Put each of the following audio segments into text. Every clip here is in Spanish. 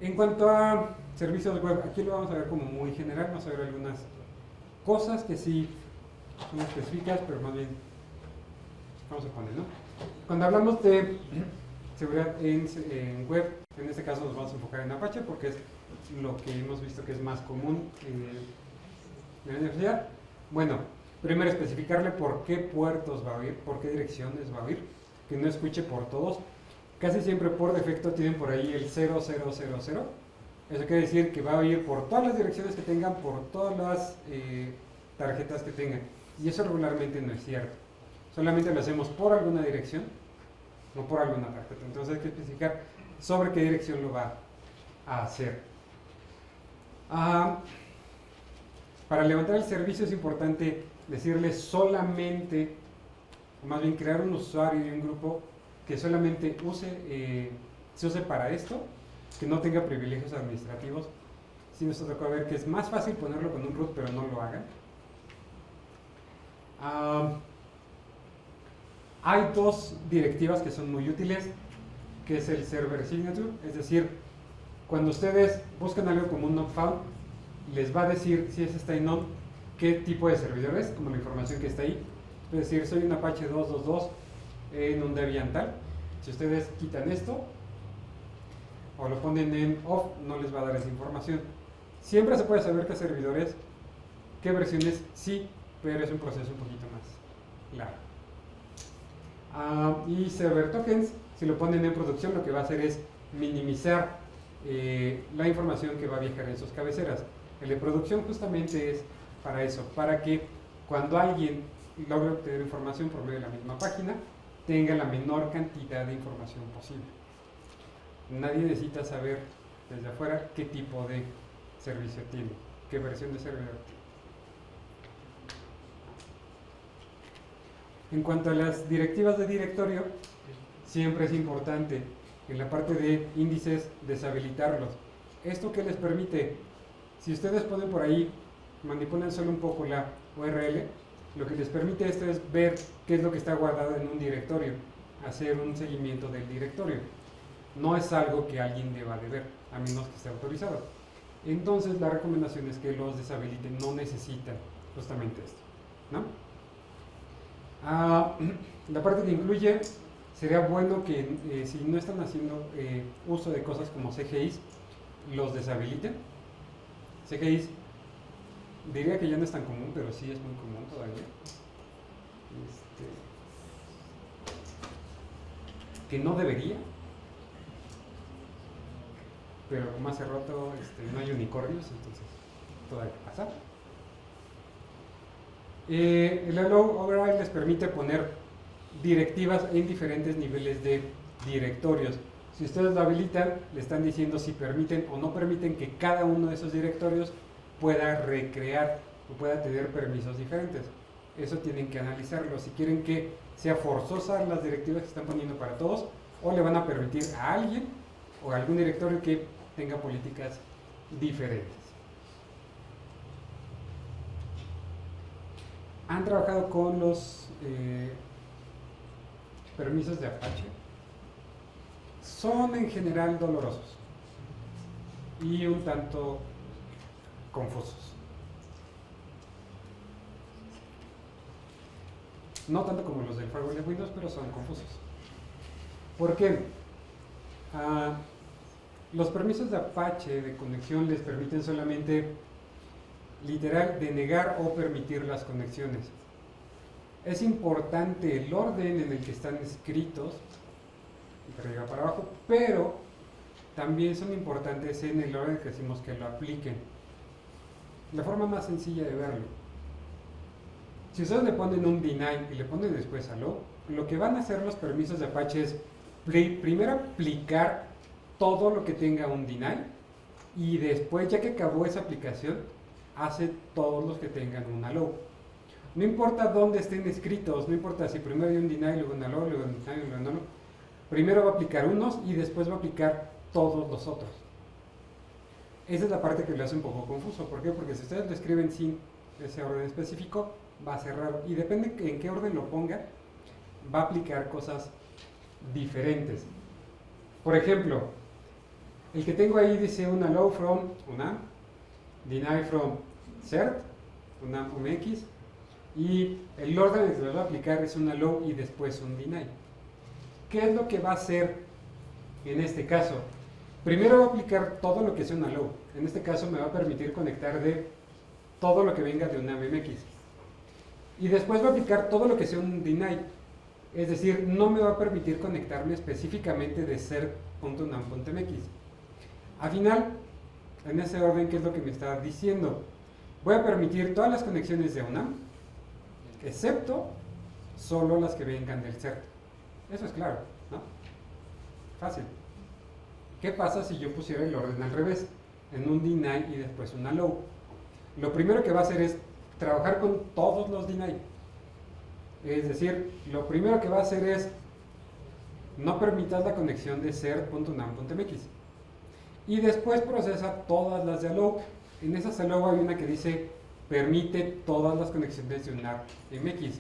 En cuanto a servicios web, aquí lo vamos a ver como muy general, vamos a ver algunas cosas que sí son específicas, pero más bien vamos a poner, ¿no? Cuando hablamos de seguridad en web, en este caso nos vamos a enfocar en Apache porque es lo que hemos visto que es más común en la universidad. Bueno, primero especificarle por qué puertos va a oír, por qué direcciones va a oír, que no escuche por todos. Casi siempre por defecto tienen por ahí el 0000. Eso quiere decir que va a oír por todas las direcciones que tengan, por todas las tarjetas que tengan. Y eso regularmente no es cierto. Solamente lo hacemos por alguna dirección, no por alguna tarjeta. Entonces hay que especificar sobre qué dirección lo va a hacer. Para levantar el servicio es importante decirle solamente, o más bien crear un usuario y un grupo que solamente se use para esto, que no tenga privilegios administrativos. Sí nos tocó ver que es más fácil ponerlo con un root, pero no lo hagan. Hay dos directivas que son muy útiles, que es el server signature, es decir, cuando ustedes buscan algo como un not found, les va a decir si ese está en on, qué tipo de servidor es, como la información que está ahí. Es decir, soy un Apache 222 en un Debian tal. Si ustedes quitan esto o lo ponen en off, no les va a dar esa información. Siempre se puede saber qué servidores, qué versiones, sí, pero es un proceso un poquito más largo. Y server tokens, si lo ponen en producción, lo que va a hacer es minimizar la información que va a viajar en sus cabeceras. El de producción justamente es para eso, para que cuando alguien logre obtener información por medio de la misma página, tenga la menor cantidad de información posible. Nadie necesita saber desde afuera qué tipo de servicio tiene, qué versión de servidor tiene. En cuanto a las directivas de directorio, siempre es importante en la parte de índices deshabilitarlos. ¿Esto qué les permite? Si ustedes ponen por ahí, manipulan solo un poco la URL, lo que les permite esto es ver qué es lo que está guardado en un directorio, hacer un seguimiento del directorio. No es algo que alguien deba de ver, a menos que esté autorizado. Entonces la recomendación es que los deshabiliten, no necesitan justamente esto, ¿no? La parte que incluye, sería bueno que si no están haciendo uso de cosas como CGIs, los deshabiliten. CGIs diría que ya no es tan común, pero sí es muy común todavía. Que no debería, pero como hace rato no hay unicornios, entonces todavía pasa. El Allow Override les permite poner directivas en diferentes niveles de directorios. Si ustedes lo habilitan, le están diciendo si permiten o no permiten que cada uno de esos directorios pueda recrear o pueda tener permisos diferentes. Eso tienen que analizarlo. Si quieren que sea forzosa las directivas que están poniendo para todos, o le van a permitir a alguien o a algún directorio que tenga políticas diferentes. ¿Han trabajado con los permisos de Apache? Son en general dolorosos y un tanto confusos. No tanto como los del firewall de Windows, pero son confusos. ¿Por qué? Los permisos de Apache de conexión les permiten solamente literal denegar o permitir las conexiones. Es importante el orden en el que están escritos, de arriba para abajo, pero también son importantes en el orden que decimos que lo apliquen. La forma más sencilla de verlo: si ustedes le ponen un deny y le ponen después allow, lo que van a hacer los permisos de Apache es primero aplicar todo lo que tenga un deny, y después, ya que acabó esa aplicación, hace todos los que tengan un allow. No importa dónde estén escritos, no importa si primero hay un deny, luego un allow, luego un deny, luego un allow. Primero va a aplicar unos y después va a aplicar todos los otros. Esa es la parte que le hace un poco confuso. ¿Por qué? Porque si ustedes lo escriben sin ese orden específico, va a ser raro. Y depende en qué orden lo ponga, va a aplicar cosas diferentes. Por ejemplo, El que tengo ahí dice un allow from UNAM, deny from CERT, UNAM UMX, y el orden en el que lo voy a aplicar es un allow y después un deny. ¿Qué es lo que va a hacer en este caso? Primero voy a aplicar todo lo que sea un allow. En este caso me va a permitir conectar de todo lo que venga de UNAM MX. Y después voy a aplicar todo lo que sea un deny. Es decir, no me va a permitir conectarme específicamente de cert.unam.mx. Al final, en ese orden, ¿qué es lo que me está diciendo? Voy a permitir todas las conexiones de UNAM, excepto solo las que vengan del CERT. Eso es claro, ¿no? Fácil. ¿Qué pasa si yo pusiera el orden al revés? En un deny y después un allow. Lo primero que va a hacer es trabajar con todos los deny. Es decir, lo primero que va a hacer es no permitas la conexión de cert.unam.mx. Y después procesa todas las de allow. En esas allow hay una que dice permite todas las conexiones de UNAM MX.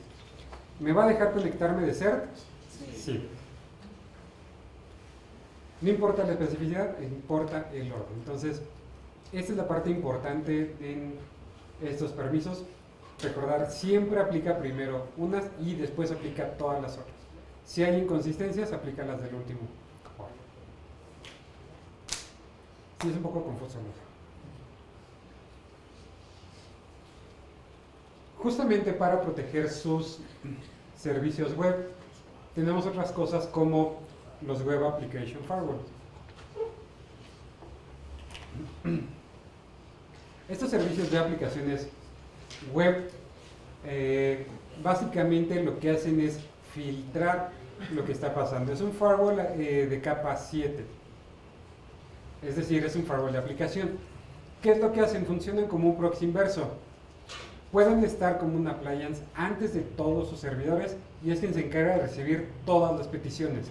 ¿Me va a dejar conectarme de CERT? Sí. No importa la especificidad, importa el orden. Entonces, esta es la parte importante en estos permisos. Recordar, siempre aplica primero unas y después aplica todas las otras. Si hay inconsistencias, aplica las del último. Sí, es un poco confuso, ¿no? Justamente para proteger sus servicios web, tenemos otras cosas como los Web Application Firewall. Estos servicios de aplicaciones web básicamente lo que hacen es filtrar lo que está pasando. Es un firewall de capa 7. Es decir, es un firewall de aplicación. ¿Qué es lo que hacen? Funcionan como un proxy inverso. Pueden estar como un appliance antes de todos sus servidores y es quien se encarga de recibir todas las peticiones.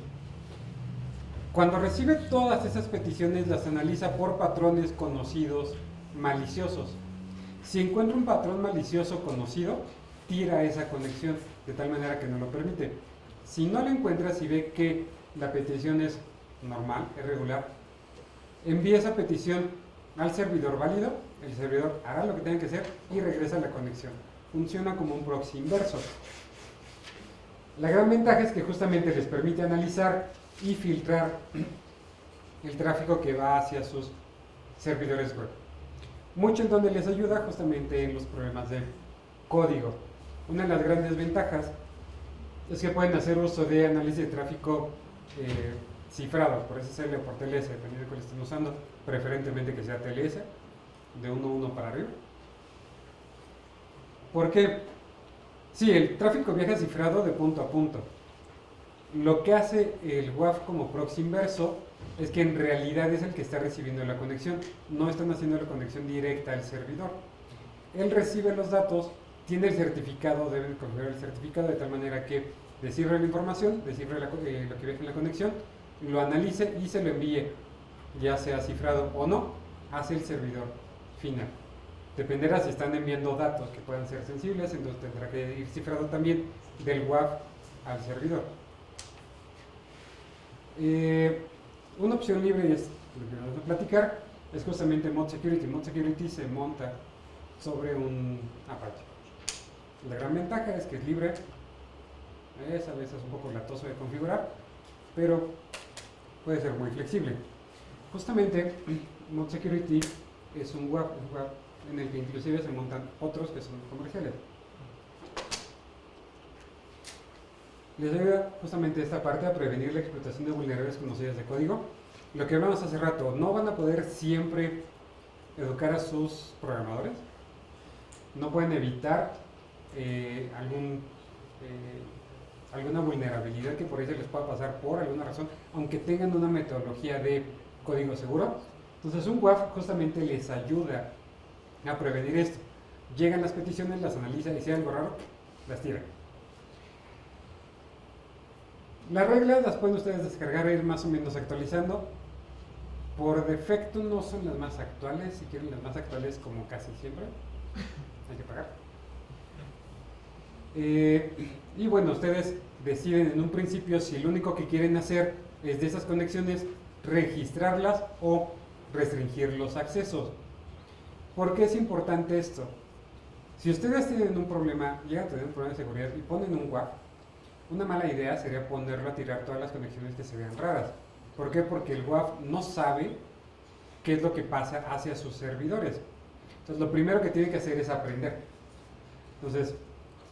Cuando recibe todas esas peticiones, las analiza por patrones conocidos maliciosos. Si encuentra un patrón malicioso conocido, tira esa conexión de tal manera que no lo permite. Si no lo encuentra, si ve que la petición es normal, es regular, envía esa petición al servidor válido, el servidor hará lo que tenga que hacer y regresa a la conexión. Funciona como un proxy inverso. La gran ventaja es que justamente les permite analizar y filtrar el tráfico que va hacia sus servidores web. Mucho en donde les ayuda justamente en los problemas de código. Una de las grandes ventajas es que pueden hacer uso de análisis de tráfico cifrado, por SSL o por TLS, dependiendo de cuál estén usando, preferentemente que sea TLS, de 1.1 para arriba. Porque, sí, el tráfico viaja cifrado de punto a punto. Lo que hace el WAF como proxy inverso es que en realidad es el que está recibiendo la conexión, no están haciendo la conexión directa al servidor. Él recibe los datos, tiene el certificado, deben configurar el certificado de tal manera que descifre la información, descifre lo que viaja en la conexión, lo analice y se lo envíe, ya sea cifrado o no, hacia el servidor final. Dependerá si están enviando datos que puedan ser sensibles, entonces tendrá que ir cifrado también del WAF al servidor. Una opción libre es lo que vamos a platicar, es justamente Mod Security. Mod Security se monta sobre un Apache. La gran ventaja es que es libre, es a veces un poco latoso de configurar, pero puede ser muy flexible. Justamente Mod Security es un WAF en el que inclusive se montan otros que son comerciales. Les ayuda justamente esta parte a prevenir la explotación de vulnerabilidades conocidas de código. Lo que hablamos hace rato, no van a poder siempre educar a sus programadores, no pueden evitar alguna vulnerabilidad que por ahí se les pueda pasar por alguna razón, aunque tengan una metodología de código seguro. Entonces un WAF justamente les ayuda a prevenir esto. Llegan las peticiones, las analiza y si hay algo raro, las tiran. Las reglas las pueden ustedes descargar e ir más o menos actualizando. Por defecto no son las más actuales, si quieren las más actuales como casi siempre, hay que pagar. Y bueno, ustedes deciden en un principio si lo único que quieren hacer es de esas conexiones registrarlas o restringir los accesos. ¿Por qué es importante esto? Si ustedes tienen un problema, llegan a tener un problema de seguridad y ponen un WAF, una mala idea sería ponerlo a tirar todas las conexiones que se vean raras. ¿Por qué? Porque el WAF no sabe qué es lo que pasa hacia sus servidores. Entonces lo primero que tiene que hacer es aprender. Entonces,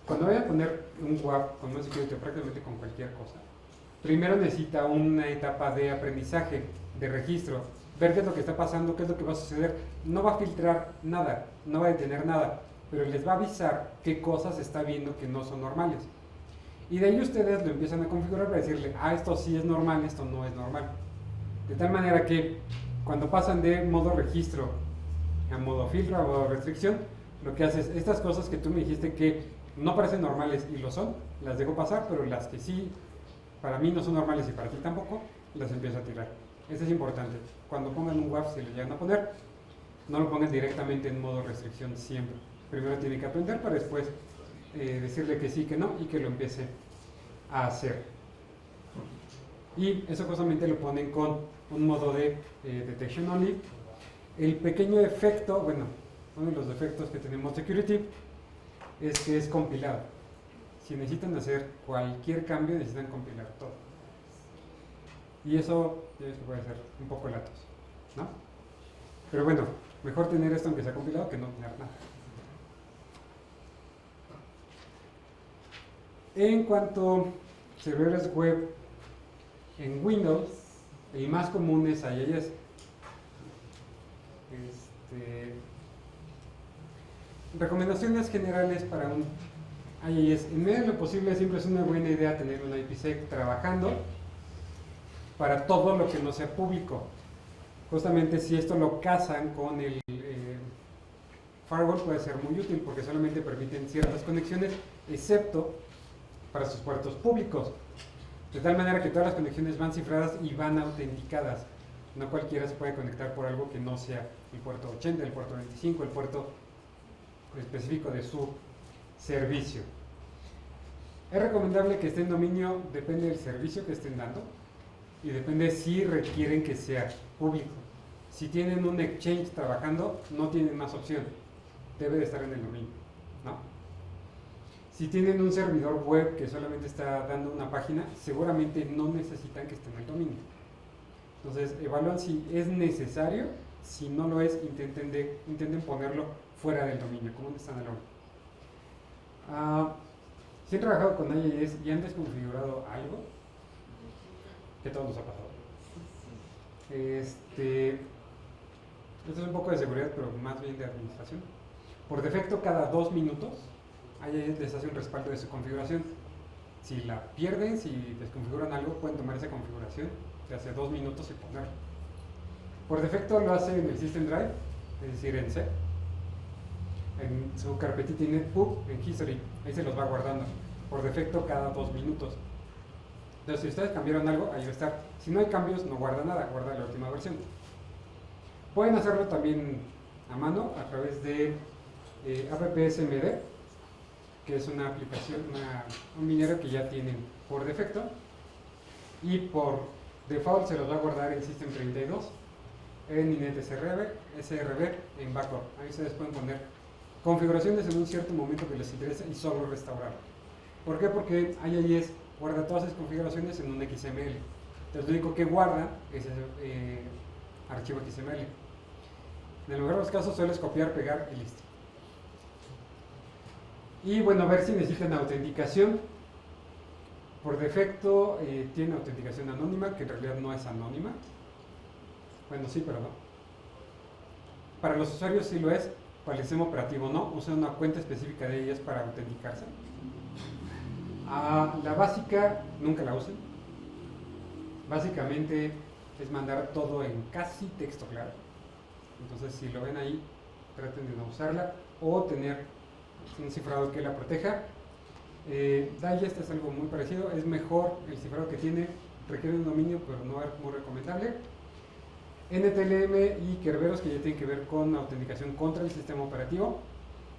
cuando vaya a poner un WAF con un security prácticamente con cualquier cosa, primero necesita una etapa de aprendizaje, de registro, ver qué es lo que está pasando, qué es lo que va a suceder. No va a filtrar nada, no va a detener nada, pero les va a avisar qué cosas está viendo que no son normales. Y de ahí ustedes lo empiezan a configurar para decirle, esto sí es normal, esto no es normal. De tal manera que cuando pasan de modo registro a modo filtro, a modo restricción, lo que hace es, estas cosas que tú me dijiste que no parecen normales y lo son, las dejo pasar, pero las que sí, para mí no son normales y para ti tampoco, las empiezo a tirar. Eso es importante. Cuando pongan un WAF, si lo llegan a poner, no lo pongan directamente en modo restricción siempre. Primero tiene que aprender para después decirle que sí, que no y que lo empiece a hacer. Y eso justamente lo ponen con un modo de detection only. El pequeño defecto, bueno, uno de los defectos que tenemos security es que es compilado. Si necesitan hacer cualquier cambio, necesitan compilar todo. Y eso ya ves que puede ser un poco latoso, ¿no? Pero bueno, mejor tener esto aunque sea compilado que no tener nada. En cuanto a servidores web en Windows, el más común es IIS. Recomendaciones generales para un IIS. En medida de lo posible siempre es una buena idea tener un IPsec trabajando para todo lo que no sea público. Justamente si esto lo casan con el firewall puede ser muy útil porque solamente permiten ciertas conexiones, excepto para sus puertos públicos. De tal manera que todas las conexiones van cifradas y van autenticadas. No cualquiera se puede conectar por algo que no sea el puerto 80, el puerto 25, el puerto específico de su servicio. Es recomendable que esté en dominio, depende del servicio que estén dando y depende si requieren que sea público. Si tienen un exchange trabajando, no tienen más opción, debe de estar en el dominio, ¿no? Si tienen un servidor web que solamente está dando una página, seguramente no necesitan que esté en el dominio. Entonces, evalúan si es necesario. Si no lo es, intenten ponerlo fuera del dominio, como un standalone. Si han trabajado con IIS y han desconfigurado algo, que todo nos ha pasado. Esto es un poco de seguridad, pero más bien de administración. Por defecto, cada 2 minutos, IIS les hace un respaldo de su configuración. Si la pierden, si desconfiguran algo, pueden tomar esa configuración de hace 2 minutos y ponerla. Por defecto lo hace en el System Drive, es decir, en C. En su carpetita init.pub, en History, ahí se los va guardando. Por defecto cada 2 minutos. Entonces, si ustedes cambiaron algo, ahí va a estar. Si no hay cambios, no guarda nada, guarda la última versión. Pueden hacerlo también a mano a través de AppSmd, que es una aplicación, un minero que ya tienen por defecto. Y por default se los va a guardar en System32, en init.srb, en backup. Ahí ustedes pueden poner configuraciones en un cierto momento que les interese y solo restaurar. ¿Por qué? Porque IIS guarda todas esas configuraciones en un XML. Entonces lo único que guarda es ese archivo XML. En el mejor de los casos solo es copiar, pegar y listo. Y bueno, a ver si necesitan autenticación. Por defecto tiene autenticación anónima, que en realidad no es anónima. Bueno, sí, pero no. Para los usuarios sí lo es, para el sistema operativo no. Usan una cuenta específica de ellas para autenticarse. La básica, nunca la usen. Básicamente es mandar todo en casi texto claro. Entonces, si lo ven ahí, traten de no usarla o tener un cifrado que la proteja. Digest es algo muy parecido, es mejor el cifrado que tiene, requiere un dominio, pero no es muy recomendable. NTLM y Kerberos, que ya tienen que ver con autenticación contra el sistema operativo.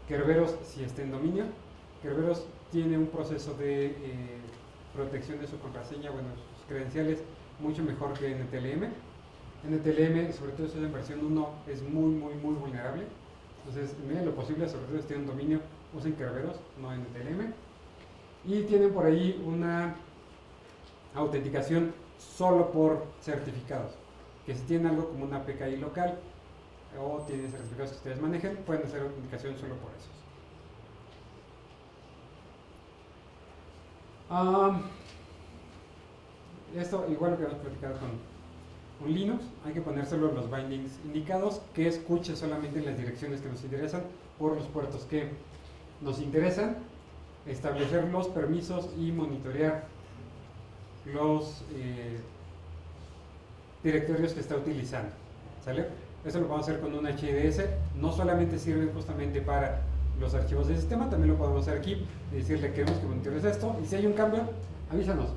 Kerberos, si está en dominio. Kerberos tiene un proceso de protección de su contraseña, bueno, sus credenciales, mucho mejor que NTLM. NTLM, sobre todo si es en versión 1, es muy vulnerable. Entonces, en medida de lo posible, sobre todo si tienen dominio, usen Kerberos, no NTLM. Y tienen por ahí una autenticación solo por certificados. Que si tienen algo como una PKI local o tienen certificados que ustedes manejen, pueden hacer autenticación solo por esos. Esto igual lo que hemos platicado con Linux, hay que ponérselo los bindings indicados, que escuche solamente las direcciones que nos interesan por los puertos que nos interesan, establecer los permisos y monitorear los directorios que está utilizando, ¿sale? Eso lo podemos hacer con un HIDS, no solamente sirve justamente para los archivos del sistema, también lo podemos hacer aquí y decirle queremos que monitores esto, y si hay un cambio, avísanos.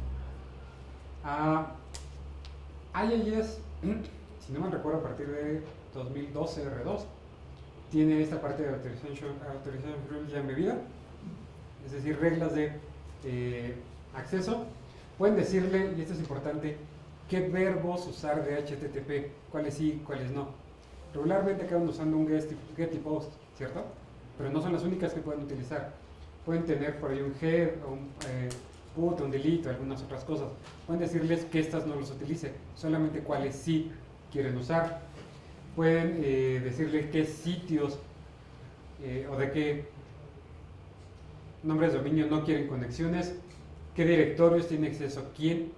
IIS, si no me recuerdo, a partir de 2012 R2 tiene esta parte de authorización rules ya embebida, es decir, reglas de acceso. Pueden decirle, y esto es importante, qué verbos usar de HTTP, cuáles sí, cuáles no. Regularmente acaban usando un get y post, ¿cierto? Pero no son las únicas que pueden utilizar. Pueden tener por ahí un head, o un put, un delete, o algunas otras cosas. Pueden decirles que estas no los utilice, solamente cuáles sí quieren usar. Pueden decirle qué sitios o de qué nombres de dominio no quieren conexiones, qué directorios tiene acceso quién,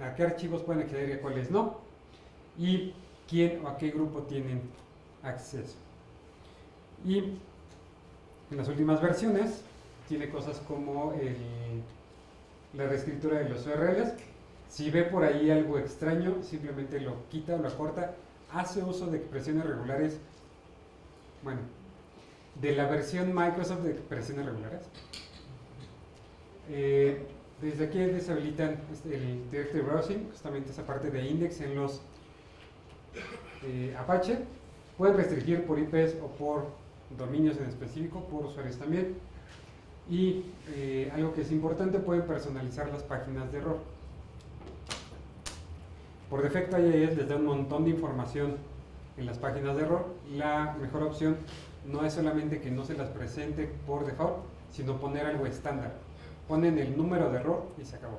a qué archivos pueden acceder y a cuáles no, y quién o a qué grupo tienen acceso. Y en las últimas versiones tiene cosas como la reescritura de los URLs. Si ve por ahí algo extraño, simplemente lo quita o lo acorta. Hace uso de expresiones regulares, bueno, de la versión Microsoft de expresiones regulares. Desde aquí deshabilitan el Directory Browsing, justamente esa parte de index en los Apache. Pueden restringir por IPs o por dominios en específico, por usuarios también. Y algo que es importante, pueden personalizar las páginas de error. Por defecto IIS les da un montón de información en las páginas de error. La mejor opción no es solamente que no se las presente por default, sino poner algo estándar. Ponen el número de error y se acabó,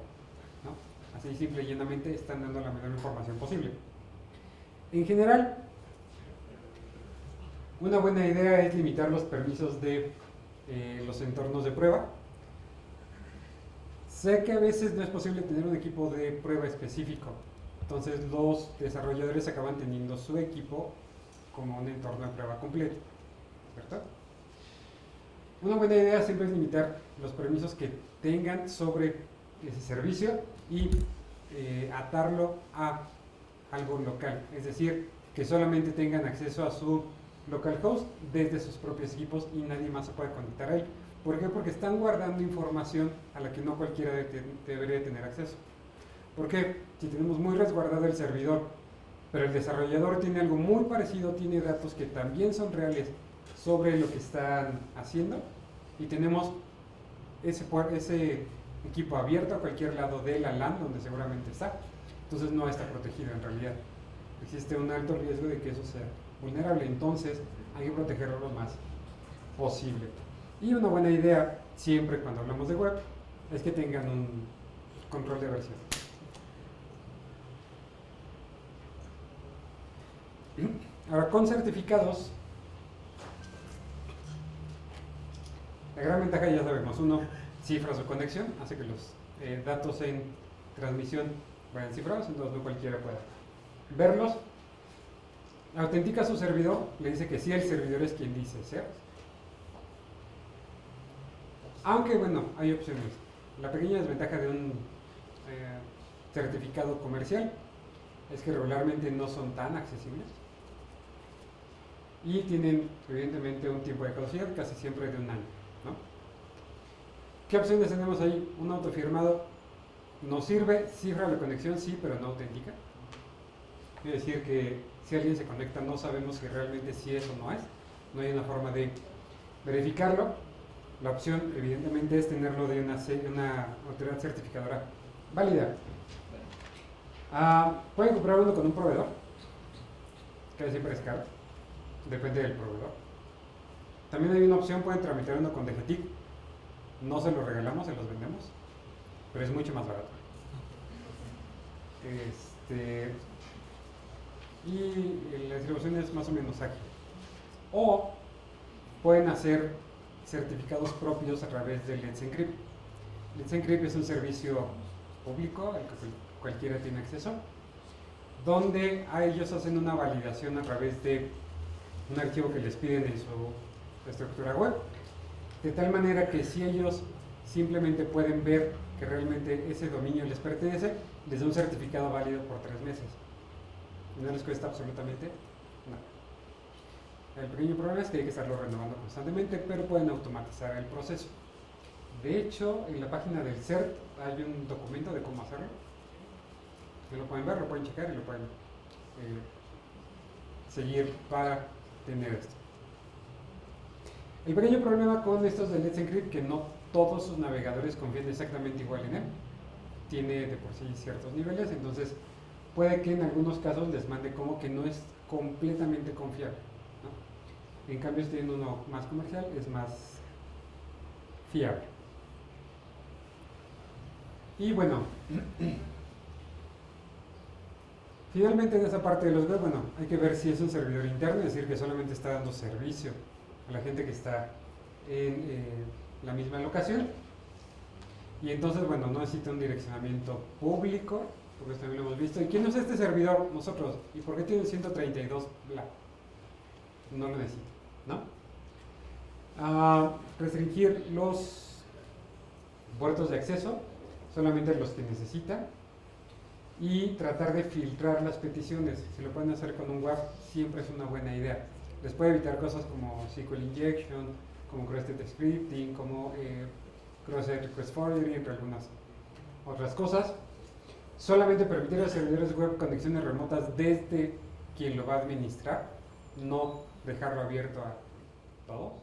¿no? Así simple y llanamente están dando la menor información posible. En general, una buena idea es limitar los permisos de los entornos de prueba. Sé que a veces no es posible tener un equipo de prueba específico, entonces los desarrolladores acaban teniendo su equipo como un entorno de prueba completo, ¿verdad? Una buena idea siempre es limitar los permisos que tengan sobre ese servicio y atarlo a algo local, es decir, que solamente tengan acceso a su localhost desde sus propios equipos y nadie más se puede conectar a él. ¿Por qué? Porque están guardando información a la que no cualquiera debería tener acceso. Porque si tenemos muy resguardado el servidor, pero el desarrollador tiene algo muy parecido, tiene datos que también son reales sobre lo que están haciendo, y tenemos ese equipo abierto a cualquier lado de la LAN donde seguramente está, entonces no está protegido en realidad. Existe un alto riesgo de que eso sea vulnerable, entonces hay que protegerlo lo más posible. Y una buena idea, siempre cuando hablamos de web, es que tengan un control de versión. Ahora, con certificados, la gran ventaja ya sabemos: uno, cifra su conexión, hace que los datos en transmisión vayan cifrados, entonces no cualquiera pueda verlos. Autentica su servidor, le dice que sí, el servidor es quien dice ser. Aunque bueno, hay opciones. La pequeña desventaja de un certificado comercial es que regularmente no son tan accesibles y tienen evidentemente un tiempo de caducidad, casi siempre de un año, ¿no? ¿Qué opciones tenemos ahí? Un autofirmado nos sirve, cifra la conexión, sí, pero no auténtica. Es decir, que si alguien se conecta no sabemos si realmente sí es o no es, no hay una forma de verificarlo. La opción evidentemente es tenerlo de una autoridad certificadora válida. Pueden comprar uno con un proveedor, que siempre es caro, depende del proveedor. También hay una opción, pueden tramitar uno con DGTIC, no se los regalamos, se los vendemos, pero es mucho más barato. Y la distribución es más o menos ágil. O pueden hacer certificados propios a través de Let's Encrypt. Let's Encrypt es un servicio público al que cualquiera tiene acceso, donde ellos hacen una validación a través de un archivo que les piden en su estructura web, de tal manera que si ellos simplemente pueden ver que realmente ese dominio les pertenece, les da un certificado válido por 3 meses. Y no les cuesta absolutamente nada. El pequeño problema es que hay que estarlo renovando constantemente, pero pueden automatizar el proceso. De hecho, en la página del CERT hay un documento de cómo hacerlo. Que lo pueden ver, lo pueden checar y lo pueden seguir para tener esto. El pequeño problema con estos de Let's Encrypt que no todos sus navegadores confían exactamente igual en él. Tiene de por sí ciertos niveles, entonces puede que en algunos casos les mande como que no es completamente confiable, ¿no? En cambio, si tienen uno más comercial, es más fiable. Y bueno, finalmente en esa parte de los web, bueno, hay que ver si es un servidor interno, es decir, que solamente está dando servicio a la gente que está en la misma locación. Y entonces, bueno, no necesita un direccionamiento público, porque esto también lo hemos visto. ¿Y quién usa este servidor? Nosotros. ¿Y por qué tiene 132? Bla. No lo necesita, ¿no? Restringir los puertos de acceso, solamente los que necesita. Y tratar de filtrar las peticiones. Si lo pueden hacer con un WAF, siempre es una buena idea. Les puede evitar cosas como SQL injection, como cross-site scripting, como cross-site request forwarding, entre algunas otras cosas. Solamente permitir a los servidores web conexiones remotas desde quien lo va a administrar, no dejarlo abierto a todos.